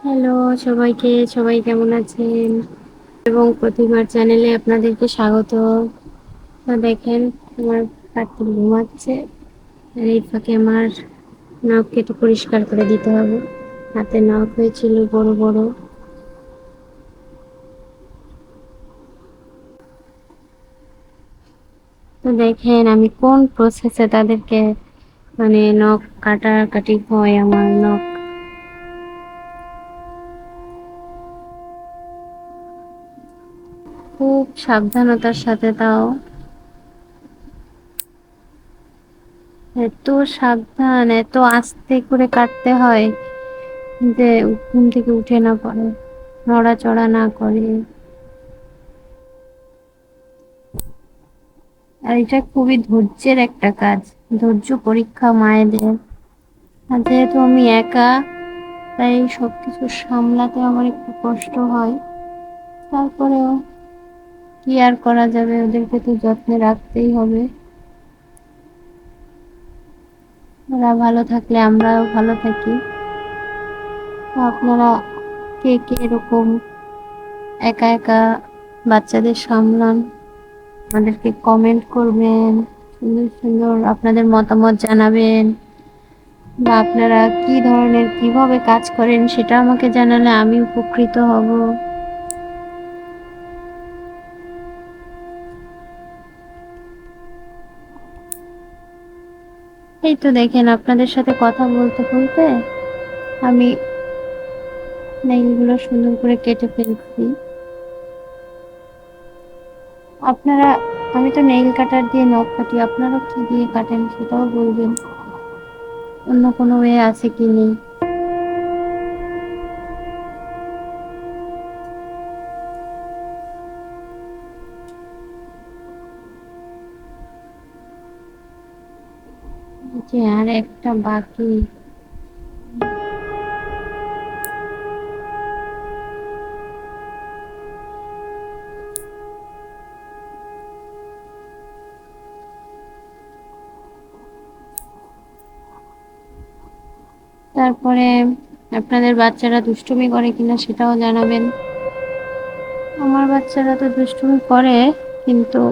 Hello সবাইকে, সবাই কেমন আছেন? এবং প্রতিবার চ্যানেলে আপনাদেরকে স্বাগত। তো দেখেন আমার কার্তিক ঘুমাচ্ছে, আর এই ফাঁকে আমার নখ কেটে পরিষ্কার করে দিতে হবে। হাতে নখ হয়েছিল বড় বড়। তো দেখেন আমি কোন প্রসেসে তাদেরকে নখ কাটাকাটি হয়। আমার নখ খুব সাবধানতার সাথে, তাও এত সাবধান, এত আস্তে করে কাটতে হয় যে ঘুম থেকে উঠে না পড়ে, নড়াচড়া না করে। আর এটা খুবই ধৈর্যের একটা কাজ, ধৈর্য পরীক্ষা মায়েদের। আর যেহেতু আমি একা, তাই সবকিছু সামলাতে আমার একটু কষ্ট হয়। তারপরেও কি আর করা যাবে, ওদেরকে তো যত্নে রাখতেই হবে। ওরা ভালো থাকলে আমরাও ভালো থাকি। তো আপনারা কে কে এরকম একা একা বাচ্চাদের সামলান, আমাদেরকে কমেন্ট করবেন, সুন্দর সুন্দর আপনাদের মতামত জানাবেন, বা আপনারা কি ধরনের কিভাবে কাজ করেন সেটা আমাকে জানালে আমি উপকৃত হব। এই তো দেখেন আপনাদের সাথে কথা বলতে বলতে আমি নেইলগুলো সুন্দর করে কেটে ফেলছি। আপনারা, আমি তো নেইল কাটার দিয়ে নখ কাটি, আপনারা কি দিয়ে কাটেন সেটাও বলবেন, অন্য কোনো ওয়ে আছে কি নেই। যে আর একটা বাকি। তারপরে আপনাদের বাচ্চারা দুষ্টুমি করে কিনা সেটাও জানাবেন। আমার বাচ্চারা তো দুষ্টুমি করে, কিন্তু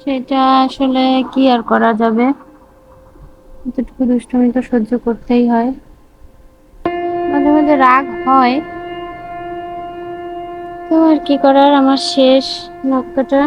সেটা আসলে কি আর করা যাবে, এতটুকু দুষ্টুমি তো সহ্য করতেই হয়। মাঝে মাঝে রাগ হয়, তো আর কি করার। আমার শেষ নখ কাটা।